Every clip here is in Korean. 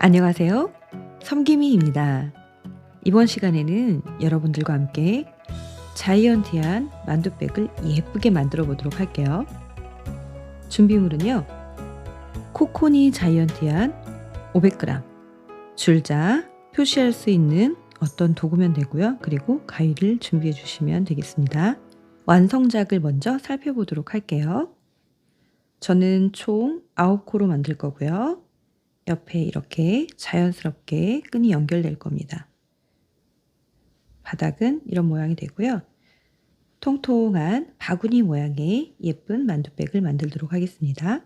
안녕하세요. 섬김이입니다. 이번 시간에는 여러분들과 함께 자이언티한 만두백을 예쁘게 만들어 보도록 할게요. 준비물은요. 코코니 자이언티한 500g, 줄자, 표시할 수 있는 어떤 도구면 되고요. 그리고 가위를 준비해 주시면 되겠습니다. 완성작을 먼저 살펴보도록 할게요. 저는 총 9코로 만들 거고요. 옆에 이렇게 자연스럽게 끈이 연결될 겁니다. 바닥은 이런 모양이 되고요. 통통한 바구니 모양의 예쁜 만두백을 만들도록 하겠습니다.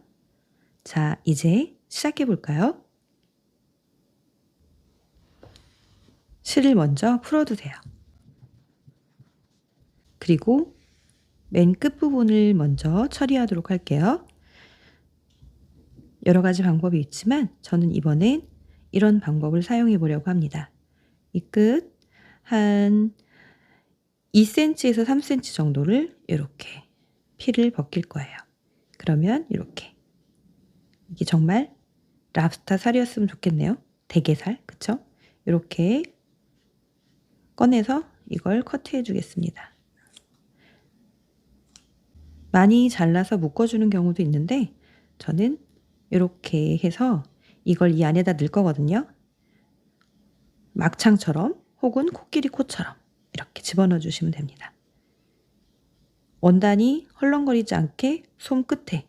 자, 이제 시작해 볼까요? 실을 먼저 풀어두세요. 그리고 맨 끝부분을 먼저 처리하도록 할게요. 여러 가지 방법이 있지만 저는 이번엔 이런 방법을 사용해 보려고 합니다. 이 끝 한 2cm에서 3cm 정도를 이렇게 필을 벗길 거예요. 그러면 이렇게 이게 정말 랍스터 살이었으면 좋겠네요. 대게살, 그쵸? 이렇게 꺼내서 이걸 커트해 주겠습니다. 많이 잘라서 묶어주는 경우도 있는데 저는 이렇게 해서 이걸 이 안에다 넣을 거거든요. 막창처럼 혹은 코끼리 코처럼 이렇게 집어넣어 주시면 됩니다. 원단이 헐렁거리지 않게 손끝에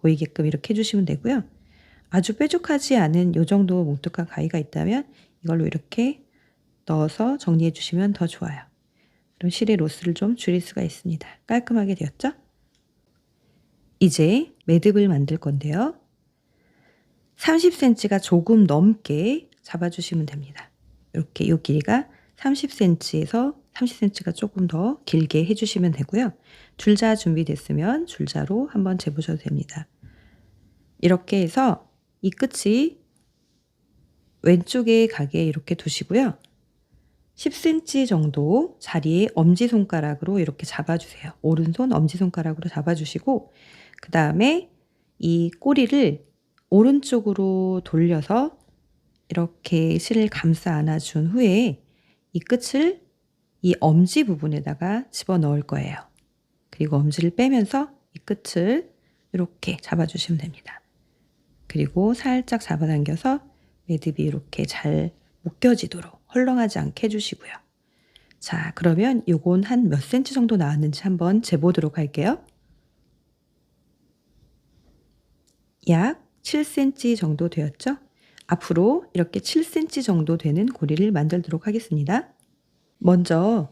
보이게끔 이렇게 해주시면 되고요. 아주 뾰족하지 않은 이 정도 뭉툭한 가위가 있다면 이걸로 이렇게 넣어서 정리해 주시면 더 좋아요. 그럼 실의 로스를 좀 줄일 수가 있습니다. 깔끔하게 되었죠? 이제 매듭을 만들 건데요. 30cm가 조금 넘게 잡아주시면 됩니다. 이렇게 이 길이가 30cm에서 30cm가 조금 더 길게 해주시면 되고요. 줄자 준비됐으면 줄자로 한번 재보셔도 됩니다. 이렇게 해서 이 끝이 왼쪽에 가게 이렇게 두시고요. 10cm 정도 자리에 엄지손가락으로 이렇게 잡아주세요. 오른손 엄지손가락으로 잡아주시고 그 다음에 이 꼬리를 오른쪽으로 돌려서 이렇게 실을 감싸 안아준 후에 이 끝을 이 엄지 부분에다가 집어넣을 거예요. 그리고 엄지를 빼면서 이 끝을 이렇게 잡아주시면 됩니다. 그리고 살짝 잡아당겨서 매듭이 이렇게 잘 묶여지도록 헐렁하지 않게 해주시고요. 자, 그러면 요건 한 몇 cm 정도 나왔는지 한번 재보도록 할게요. 약 7cm 정도 되었죠? 앞으로 이렇게 7cm 정도 되는 고리를 만들도록 하겠습니다. 먼저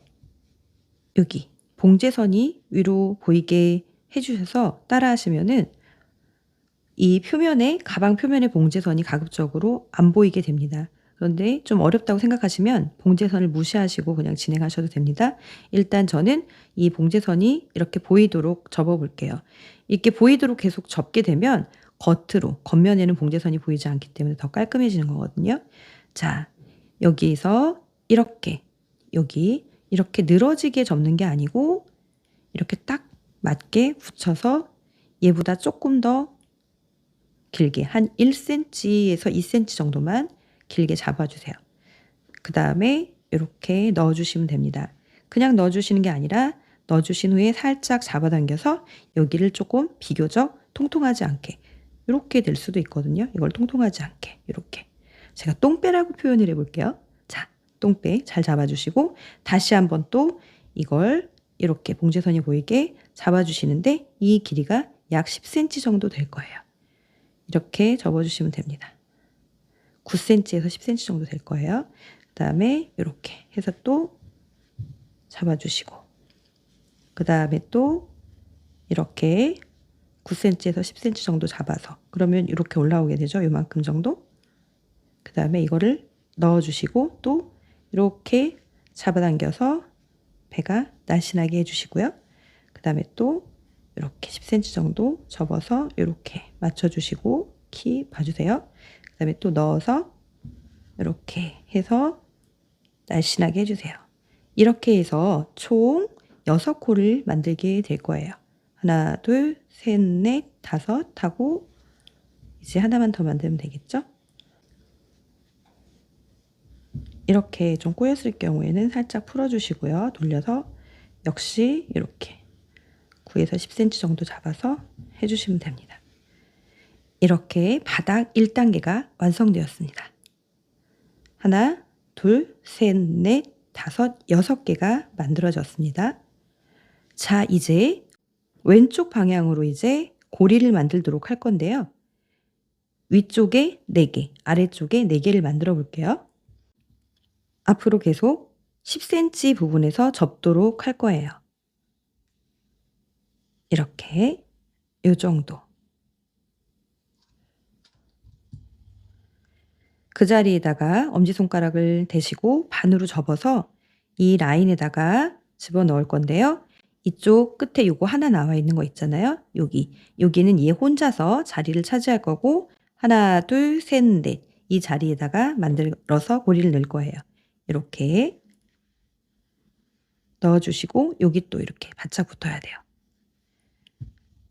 여기 봉제선이 위로 보이게 해주셔서 따라 하시면은 이 표면에 가방 표면의 봉제선이 가급적으로 안 보이게 됩니다. 그런데 좀 어렵다고 생각하시면 봉제선을 무시하시고 그냥 진행하셔도 됩니다. 일단 저는 이 봉제선이 이렇게 보이도록 접어 볼게요. 이렇게 보이도록 계속 접게 되면 겉면에는 봉제선이 보이지 않기 때문에 더 깔끔해지는 거거든요. 자, 여기에서 이렇게 여기 이렇게 늘어지게 접는 게 아니고 이렇게 딱 맞게 붙여서 얘보다 조금 더 길게 한 1cm에서 2cm 정도만 길게 잡아주세요. 그 다음에 이렇게 넣어주시면 됩니다. 그냥 넣어주시는 게 아니라 넣어주신 후에 살짝 잡아당겨서 여기를 조금 비교적 통통하지 않게 이렇게 될 수도 있거든요. 이걸 통통하지 않게 이렇게 제가 똥배라고 표현을 해볼게요. 자, 똥배 잘 잡아주시고 다시 한번 또 이걸 이렇게 봉제선이 보이게 잡아주시는데 이 길이가 약 10cm 정도 될 거예요. 이렇게 접어주시면 됩니다. 9cm에서 10cm 정도 될 거예요. 그 다음에 이렇게 해서 또 잡아주시고 그 다음에 또 이렇게 9cm에서 10cm 정도 잡아서 그러면 이렇게 올라오게 되죠. 요만큼 정도. 그 다음에 이거를 넣어주시고 또 이렇게 잡아당겨서 배가 날씬하게 해주시고요. 그 다음에 또 이렇게 10cm 정도 접어서 이렇게 맞춰주시고 키 봐주세요. 그 다음에 또 넣어서 이렇게 해서 날씬하게 해주세요. 이렇게 해서 총 6코를 만들게 될 거예요. 하나, 둘, 셋, 넷, 다섯 하고 이제 하나만 더 만들면 되겠죠? 이렇게 좀 꼬였을 경우에는 살짝 풀어주시고요. 돌려서 역시 이렇게 9에서 10cm 정도 잡아서 해주시면 됩니다. 이렇게 바닥 1단계가 완성되었습니다. 하나, 둘, 셋, 넷, 다섯, 6개가 만들어졌습니다. 자, 이제 왼쪽 방향으로 이제 고리를 만들도록 할 건데요. 위쪽에 4개, 아래쪽에 4개를 만들어 볼게요. 앞으로 계속 10cm 부분에서 접도록 할 거예요. 이렇게 요 정도. 그 자리에다가 엄지손가락을 대시고 반으로 접어서 이 라인에다가 집어넣을 건데요. 이쪽 끝에 요거 하나 나와 있는 거 있잖아요. 여기는 얘 혼자서 자리를 차지할 거고 하나, 둘, 셋, 넷 이 자리에다가 만들어서 고리를 넣을 거예요. 이렇게 넣어주시고 여기 또 이렇게 바짝 붙어야 돼요.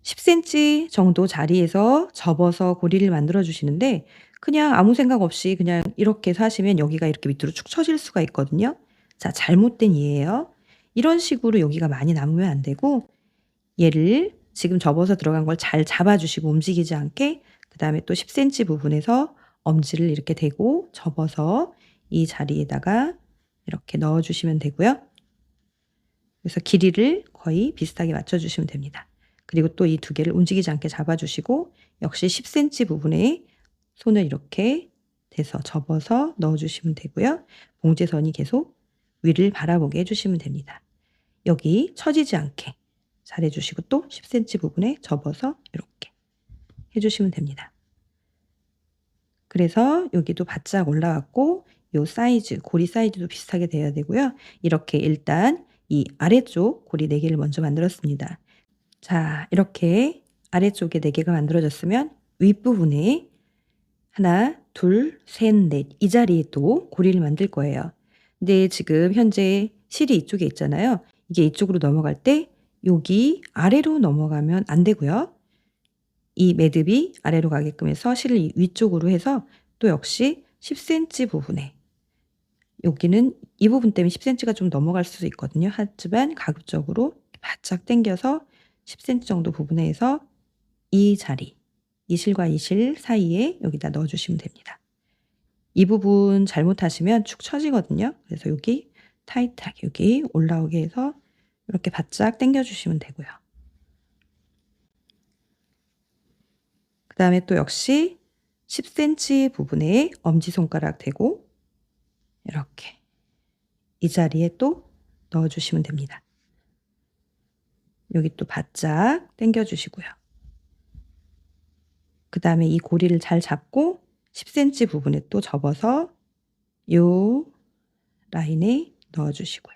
10cm 정도 자리에서 접어서 고리를 만들어 주시는데 그냥 아무 생각 없이 그냥 이렇게 해서 하시면 여기가 이렇게 밑으로 축 처질 수가 있거든요. 자, 잘못된 예예요. 이런 식으로 여기가 많이 남으면 안 되고 얘를 지금 접어서 들어간 걸 잘 잡아 주시고 움직이지 않게 그다음에 또 10cm 부분에서 엄지를 이렇게 대고 접어서 이 자리에다가 이렇게 넣어 주시면 되고요. 그래서 길이를 거의 비슷하게 맞춰 주시면 됩니다. 그리고 또 이 2개를 움직이지 않게 잡아 주시고 역시 10cm 부분에 손을 이렇게 대서 접어서 넣어 주시면 되고요. 봉제선이 계속 위를 바라보게 해 주시면 됩니다. 여기 처지지 않게 잘해 주시고 또 10cm 부분에 접어서 이렇게 해 주시면 됩니다. 그래서 여기도 바짝 올라왔고 요 사이즈, 고리 사이즈도 비슷하게 돼야 되고요. 이렇게 일단 이 아래쪽 고리 4개를 먼저 만들었습니다. 자, 이렇게 아래쪽에 4개가 만들어졌으면 윗부분에 하나, 둘, 셋, 넷 이 자리에 또 고리를 만들 거예요. 근데 지금 현재 실이 이쪽에 있잖아요. 이게 이쪽으로 넘어갈 때 여기 아래로 넘어가면 안 되고요. 이 매듭이 아래로 가게끔 해서 실을 위쪽으로 해서 또 역시 10cm 부분에 여기는 이 부분 때문에 10cm가 좀 넘어갈 수도 있거든요. 하지만 가급적으로 바짝 당겨서 10cm 정도 부분에 해서 이 자리, 이 실과 이 실 사이에 여기다 넣어 주시면 됩니다. 이 부분 잘못하시면 축 처지거든요. 그래서 여기 타이트하게 여기 올라오게 해서 이렇게 바짝 당겨 주시면 되고요. 그다음에 또 역시 10cm 부분에 엄지손가락 대고 이렇게 이 자리에 또 넣어 주시면 됩니다. 여기 또 바짝 당겨 주시고요. 그다음에 이 고리를 잘 잡고 10cm 부분에 또 접어서 요 라인에 넣어 주시고요.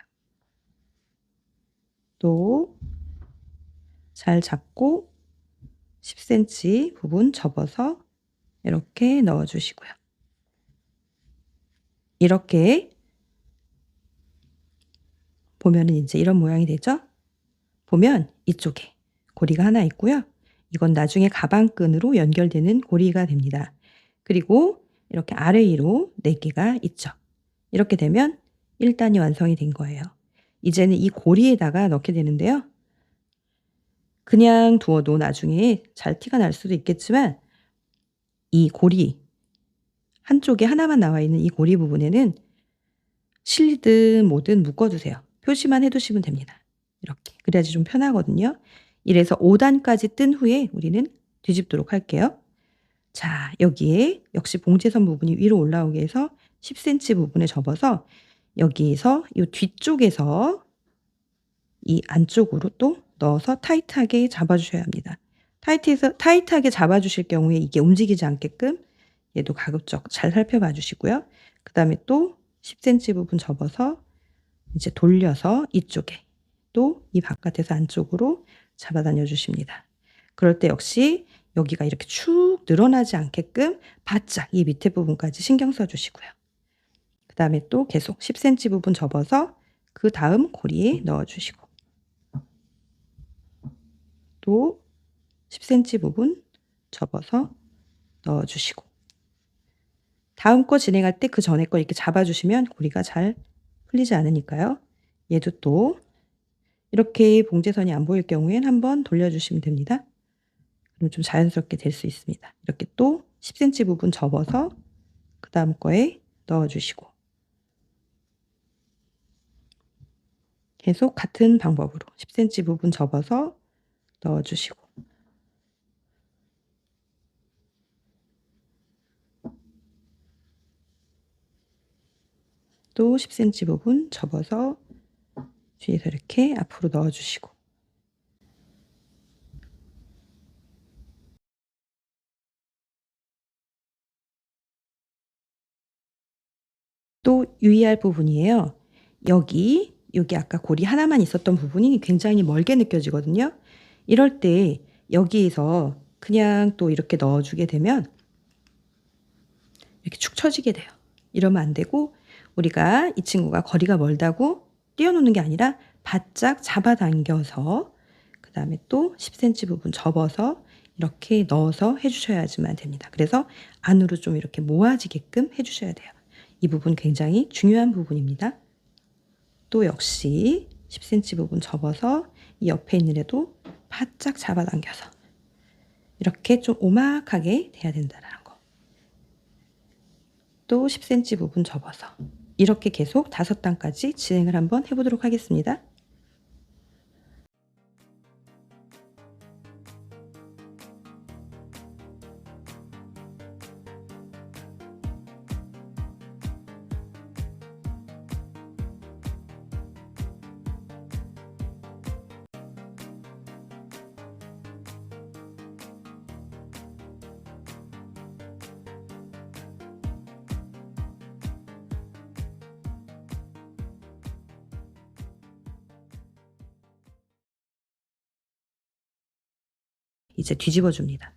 또 잘 잡고 10cm 부분 접어서 이렇게 넣어 주시고요. 이렇게 보면은 인제 이런 모양이 되죠? 보면 이쪽에 고리가 하나 있고요. 이건 나중에 가방끈으로 연결되는 고리가 됩니다. 그리고 이렇게 아래 위로 4개가 있죠. 이렇게 되면 1단이 완성이 된 거예요. 이제는 이 고리에다가 넣게 되는데요. 그냥 두어도 나중에 잘 티가 날 수도 있겠지만 이 고리 한쪽에 하나만 나와 있는 이 고리 부분에는 실리든 뭐든 묶어 두세요. 표시만 해 두시면 됩니다. 이렇게. 그래야지 좀 편하거든요. 이래서 5단까지 뜬 후에 우리는 뒤집도록 할게요. 자, 여기에 역시 봉제선 부분이 위로 올라오게 해서 10cm 부분에 접어서 여기에서 이 뒤쪽에서 이 안쪽으로 또 넣어서 타이트하게 잡아 주셔야 합니다. 타이트하게 잡아 주실 경우에 이게 움직이지 않게끔 얘도 가급적 잘 살펴봐 주시고요. 그다음에 또 10cm 부분 접어서 이제 돌려서 이쪽에 또 이 바깥에서 안쪽으로 잡아다녀 주십니다. 그럴 때 역시 여기가 이렇게 축 늘어나지 않게끔 바짝 이 밑에 부분까지 신경 써 주시고요. 그다음에 또 계속 10cm 부분 접어서 그다음 고리에 넣어 주시고 또 10cm 부분 접어서 넣어 주시고 다음 거 진행할 때 그 전에 거 이렇게 잡아주시면 고리가 잘 풀리지 않으니까요. 얘도 또 이렇게 봉제선이 안 보일 경우엔 한번 돌려주시면 됩니다. 그럼 좀 자연스럽게 될 수 있습니다. 이렇게 또 10cm 부분 접어서 그 다음 거에 넣어주시고 계속 같은 방법으로 10cm 부분 접어서 넣어주시고 또 10cm 부분 접어서 뒤에서 이렇게 앞으로 넣어주시고 또 유의할 부분이에요. 여기 아까 고리 하나만 있었던 부분이 굉장히 멀게 느껴지거든요. 이럴 때 여기에서 그냥 또 이렇게 넣어주게 되면 이렇게 축 처지게 돼요. 이러면 안 되고 우리가 이 친구가 거리가 멀다고 띄워놓는 게 아니라 바짝 잡아당겨서 그 다음에 또 10cm 부분 접어서 이렇게 넣어서 해주셔야지만 됩니다. 그래서 안으로 좀 이렇게 모아지게끔 해주셔야 돼요. 이 부분 굉장히 중요한 부분입니다. 또 역시 10cm 부분 접어서 이 옆에 있는 애도 바짝 잡아당겨서 이렇게 좀 오막하게 돼야 된다는 거. 또 10cm 부분 접어서 이렇게 계속 5단까지 진행을 한번 해보도록 하겠습니다. 이제 뒤집어 줍니다.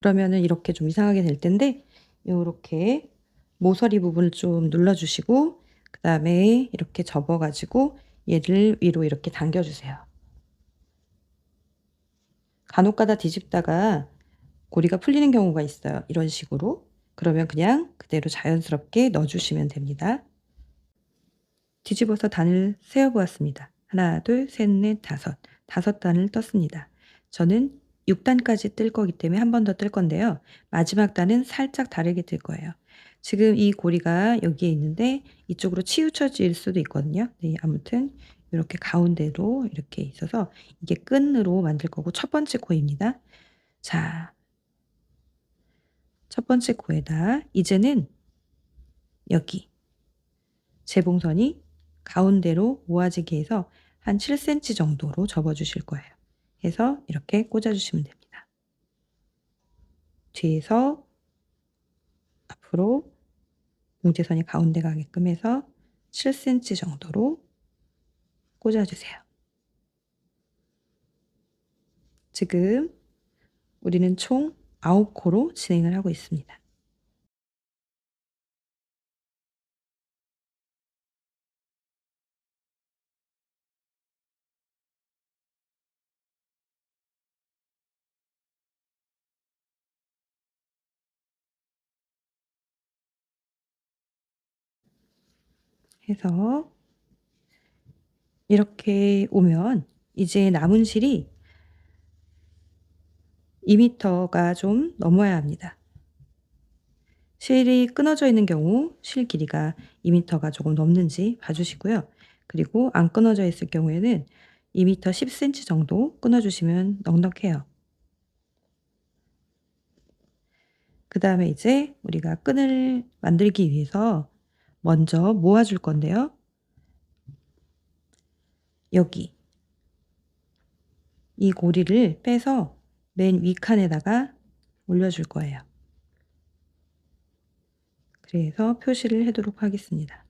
그러면은 이렇게 좀 이상하게 될 텐데 요렇게 모서리 부분을 좀 눌러주시고 그 다음에 이렇게 접어가지고 얘를 위로 이렇게 당겨주세요. 간혹가다 뒤집다가 고리가 풀리는 경우가 있어요. 이런 식으로. 그러면 그냥 그대로 자연스럽게 넣어주시면 됩니다. 뒤집어서 단을 세어보았습니다. 하나, 둘, 셋, 넷, 다섯. 5단을 떴습니다. 저는 6단까지 뜰 거기 때문에 한 번 더 뜰 건데요. 마지막 단은 살짝 다르게 뜰 거예요. 지금 이 고리가 여기에 있는데 이쪽으로 치우쳐질 수도 있거든요. 네, 아무튼 이렇게 가운데로 이렇게 있어서 이게 끈으로 만들 거고 첫 번째 코입니다. 자, 첫 번째 코에다 이제는 여기 재봉선이 가운데로 모아지게 해서 한 7cm 정도로 접어주실 거예요. 해서 이렇게 꽂아주시면 됩니다. 뒤에서 앞으로 봉제선이 가운데 가게끔 해서 7cm 정도로 꽂아주세요. 지금 우리는 총 9코로 진행을 하고 있습니다. 해서 이렇게 오면 이제 남은 실이 2m가 좀 넘어야 합니다. 실이 끊어져 있는 경우 실 길이가 2m가 조금 넘는지 봐주시고요. 그리고 안 끊어져 있을 경우에는 2m 10cm 정도 끊어주시면 넉넉해요. 그 다음에 이제 우리가 끈을 만들기 위해서 먼저 모아줄 건데요. 여기 이 고리를 빼서 맨 윗칸에다가 올려줄 거예요. 그래서 표시를 해도록 하겠습니다.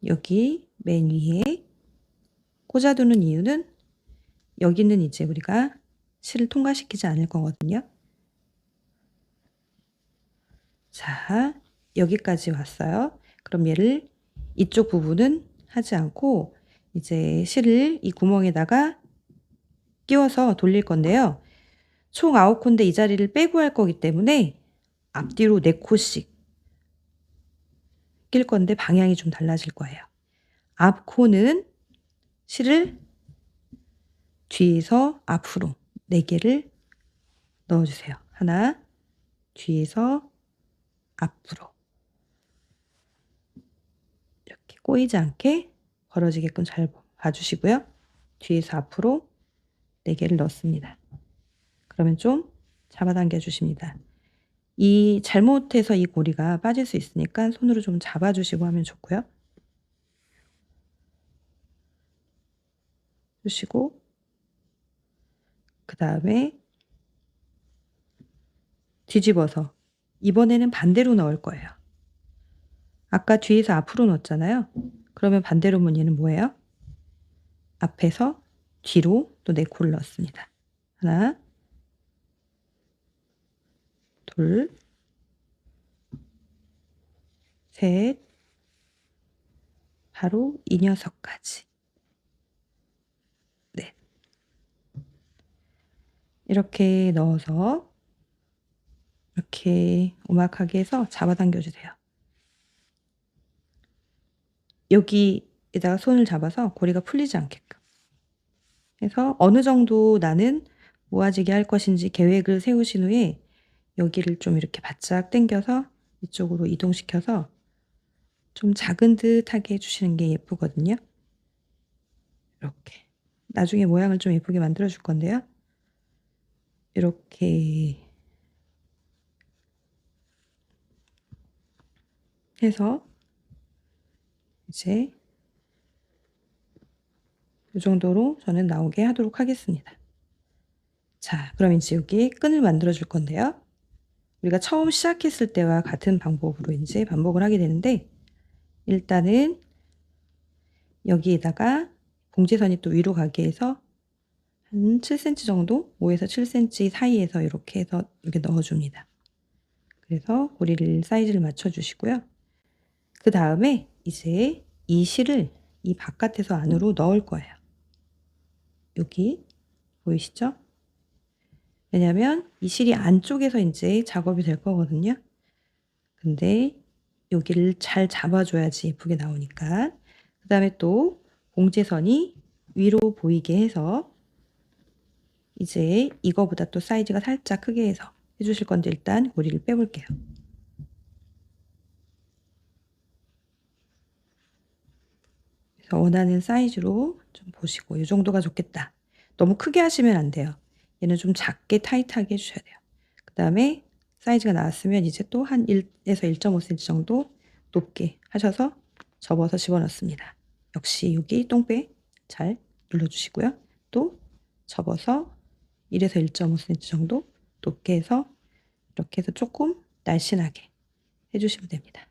여기 맨 위에 꽂아두는 이유는 여기는 이제 우리가 실을 통과시키지 않을 거거든요. 자, 여기까지 왔어요. 그럼 얘를 이쪽 부분은 하지 않고 이제 실을 이 구멍에다가 끼워서 돌릴 건데요. 총 9코인데 이 자리를 빼고 할 거기 때문에 앞뒤로 4코씩 낄 건데 방향이 좀 달라질 거예요. 앞 코는 실을 뒤에서 앞으로 4개를 넣어주세요. 하나, 뒤에서 앞으로 이렇게 꼬이지 않게 벌어지게끔 잘 봐주시고요. 뒤에서 앞으로 4개를 넣습니다. 그러면 좀 잡아당겨 주십니다. 이 잘못해서 이 고리가 빠질 수 있으니까 손으로 좀 잡아주시고 하면 좋고요. 주시고 그 다음에 뒤집어서 이번에는 반대로 넣을 거예요. 아까 뒤에서 앞으로 넣었잖아요. 그러면 반대로 보면 얘는 뭐예요? 앞에서 뒤로 또 4코를 넣습니다. 하나, 둘, 셋, 바로 이 녀석까지. 네. 이렇게 넣어서 이렇게 오막하게 해서 잡아당겨 주세요. 여기에다가 손을 잡아서 고리가 풀리지 않게끔 해서 어느 정도 나는 모아지게 할 것인지 계획을 세우신 후에 여기를 좀 이렇게 바짝 당겨서 이쪽으로 이동시켜서 좀 작은 듯하게 해주시는 게 예쁘거든요. 이렇게 나중에 모양을 좀 예쁘게 만들어 줄 건데요. 이렇게 해서 이제 이 정도로 저는 나오게 하도록 하겠습니다. 자, 그럼 이제 여기 끈을 만들어 줄 건데요. 우리가 처음 시작했을 때와 같은 방법으로 이제 반복을 하게 되는데 일단은 여기에다가 봉제선이 또 위로 가게 해서 한 7cm 정도 5에서 7cm 사이에서 이렇게 해서 이렇게 넣어줍니다. 그래서 고리를 사이즈를 맞춰주시고요. 그 다음에 이제 이 실을 이 바깥에서 안으로 넣을 거예요. 여기 보이시죠? 왜냐면 이 실이 안쪽에서 이제 작업이 될 거거든요. 근데 여기를 잘 잡아줘야지 예쁘게 나오니까. 그 다음에 또 봉제선이 위로 보이게 해서 이제 이거보다 또 사이즈가 살짝 크게 해서 해주실 건데 일단 고리를 빼볼게요. 그래서 원하는 사이즈로 좀 보시고 이 정도가 좋겠다. 너무 크게 하시면 안 돼요. 얘는 좀 작게 타이트하게 해주셔야 돼요. 그 다음에 사이즈가 나왔으면 이제 또 한 1에서 1.5cm 정도 높게 하셔서 접어서 집어넣습니다. 역시 여기 똥배 잘 눌러주시고요. 또 접어서 1에서 1.5cm 정도 높게 해서 이렇게 해서 조금 날씬하게 해주시면 됩니다.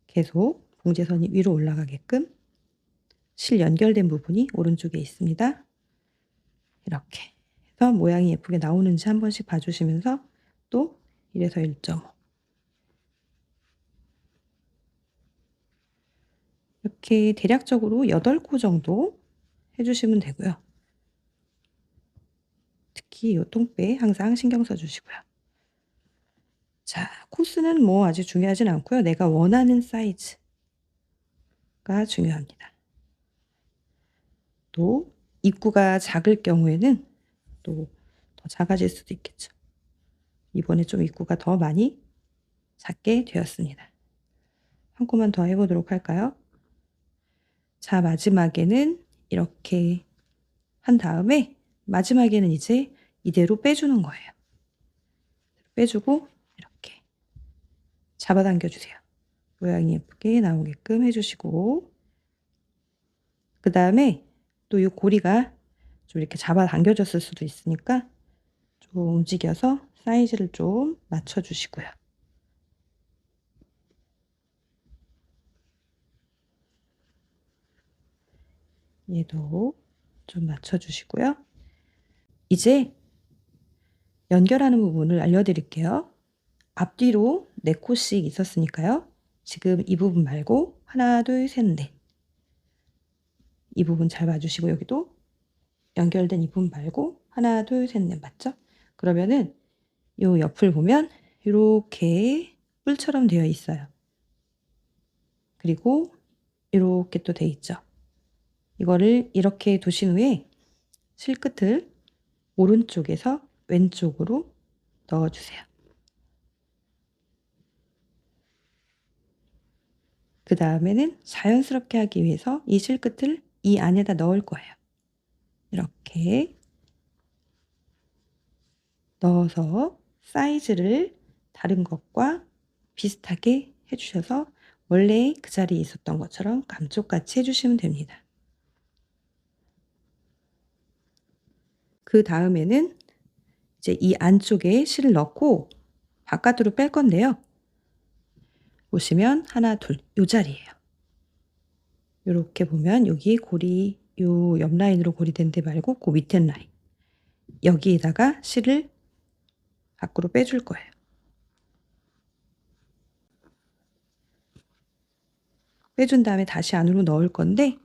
계속 봉제선이 위로 올라가게끔 실 연결된 부분이 오른쪽에 있습니다. 이렇게 해서 모양이 예쁘게 나오는지 한 번씩 봐주시면서 또 1에서 1.5 이렇게 대략적으로 8코 정도 해주시면 되고요. 특히 이 똥배 항상 신경 써주시고요. 자, 코스는 뭐 아주 중요하진 않고요. 내가 원하는 사이즈가 중요합니다. 또 입구가 작을 경우에는 또 더 작아질 수도 있겠죠. 이번에 좀 입구가 더 많이 작게 되었습니다. 한 코만 더 해보도록 할까요? 자, 마지막에는 이렇게 한 다음에 마지막에는 이제 이대로 빼주는 거예요. 빼주고 이렇게 잡아당겨 주세요. 모양이 예쁘게 나오게끔 해주시고 그 다음에 또 이 고리가 좀 이렇게 잡아당겨졌을 수도 있으니까 좀 움직여서 사이즈를 좀 맞춰주시고요. 얘도 좀 맞춰주시고요. 이제 연결하는 부분을 알려드릴게요. 앞뒤로 4코씩 있었으니까요. 지금 이 부분 말고 하나, 둘, 셋, 넷. 이 부분 잘 봐주시고 여기도 연결된 이 부분 말고 하나, 둘, 셋, 넷 맞죠? 그러면은 요 옆을 보면 이렇게 뿔처럼 되어 있어요. 그리고 이렇게 또 돼 있죠. 이거를 이렇게 두신 후에 실끝을 오른쪽에서 왼쪽으로 넣어주세요. 그 다음에는 자연스럽게 하기 위해서 이 실끝을 이 안에다 넣을 거예요. 이렇게 넣어서 사이즈를 다른 것과 비슷하게 해주셔서 원래 그 자리에 있었던 것처럼 감쪽같이 해주시면 됩니다. 그 다음에는 이제 이 안쪽에 실을 넣고 바깥으로 뺄 건데요. 보시면 하나, 둘, 요 자리예요. 요렇게 보면 여기 고리, 요 옆 라인으로 고리된 데 말고 그 밑에 라인. 여기에다가 실을 밖으로 빼줄 거예요. 빼준 다음에 다시 안으로 넣을 건데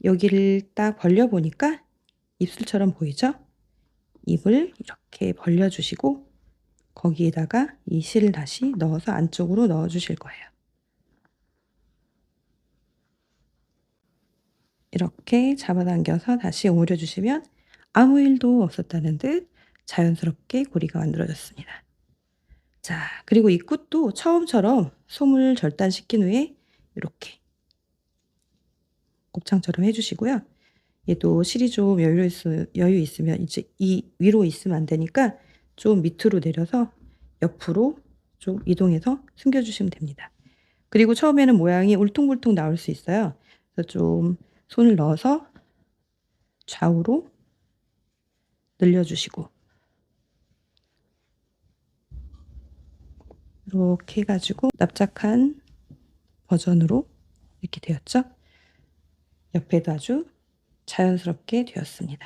여기를 딱 벌려보니까 입술처럼 보이죠? 입을 이렇게 벌려주시고 거기에다가 이 실을 다시 넣어서 안쪽으로 넣어주실 거예요. 이렇게 잡아당겨서 다시 오므려주시면 아무 일도 없었다는 듯 자연스럽게 고리가 만들어졌습니다. 자, 그리고 이 끝도 처음처럼 솜을 절단시킨 후에 이렇게 곱창처럼 해주시고요. 얘도 실이 좀 여유 있으면 이제 이 위로 있으면 안 되니까 좀 밑으로 내려서 옆으로 좀 이동해서 숨겨주시면 됩니다. 그리고 처음에는 모양이 울퉁불퉁 나올 수 있어요. 그래서 좀 손을 넣어서 좌우로 늘려주시고 이렇게 해가지고 납작한 버전으로 이렇게 되었죠. 옆에도 아주 자연스럽게 되었습니다.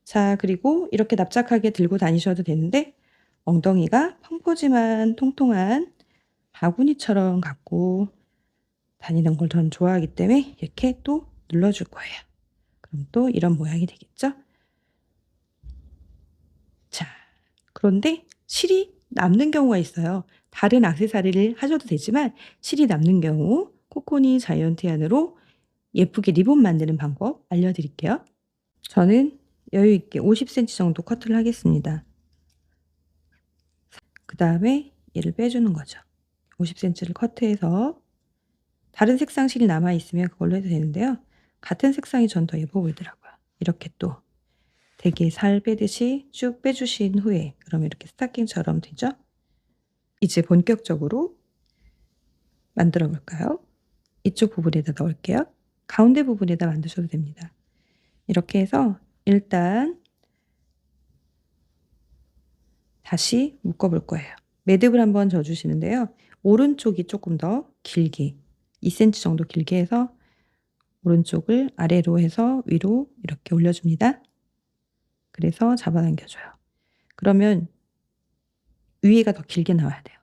자, 그리고 이렇게 납작하게 들고 다니셔도 되는데 엉덩이가 펑퍼짐한 통통한 바구니처럼 갖고 다니는 걸 전 좋아하기 때문에 이렇게 또 눌러줄 거예요. 그럼 또 이런 모양이 되겠죠? 자, 그런데 실이 남는 경우가 있어요. 다른 액세서리를 하셔도 되지만 실이 남는 경우 코코니 자이언티안으로 예쁘게 리본 만드는 방법 알려드릴게요. 저는 여유 있게 50cm 정도 커트를 하겠습니다. 그 다음에 얘를 빼주는 거죠. 50cm를 커트해서 다른 색상 실이 남아있으면 그걸로 해도 되는데요. 같은 색상이 전 더 예뻐 보이더라고요. 이렇게 또 되게 살 빼듯이 쭉 빼주신 후에 그러면 이렇게 스타킹처럼 되죠? 이제 본격적으로 만들어 볼까요? 이쪽 부분에다 넣을게요. 가운데 부분에다 만드셔도 됩니다. 이렇게 해서 일단 다시 묶어 볼 거예요. 매듭을 한번 져주시는데요. 오른쪽이 조금 더 길게 2cm 정도 길게 해서 오른쪽을 아래로 해서 위로 이렇게 올려줍니다. 그래서 잡아당겨줘요. 그러면 위에가 더 길게 나와야 돼요.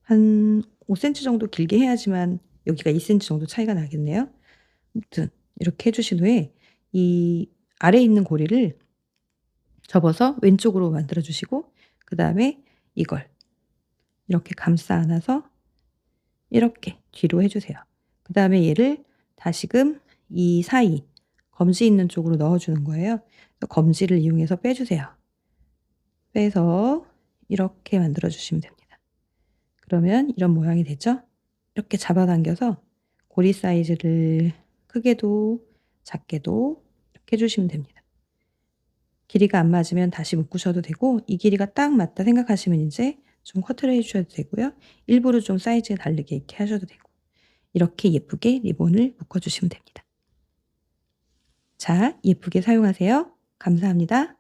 한 5cm 정도 길게 해야지만 여기가 2cm 정도 차이가 나겠네요. 아무튼 이렇게 해주신 후에 이 아래에 있는 고리를 접어서 왼쪽으로 만들어 주시고 그 다음에 이걸 이렇게 감싸 안아서 이렇게 뒤로 해주세요. 그 다음에 얘를 다시금 이 사이 검지 있는 쪽으로 넣어주는 거예요. 검지를 이용해서 빼주세요. 빼서 이렇게 만들어 주시면 됩니다. 그러면 이런 모양이 되죠? 이렇게 잡아당겨서 고리 사이즈를 크게도 작게도 이렇게 해주시면 됩니다. 길이가 안 맞으면 다시 묶으셔도 되고 이 길이가 딱 맞다 생각하시면 이제 좀 커트를 해주셔도 되고요. 일부러 좀 사이즈가 다르게 이렇게 하셔도 되고 이렇게 예쁘게 리본을 묶어주시면 됩니다. 자, 예쁘게 사용하세요. 감사합니다.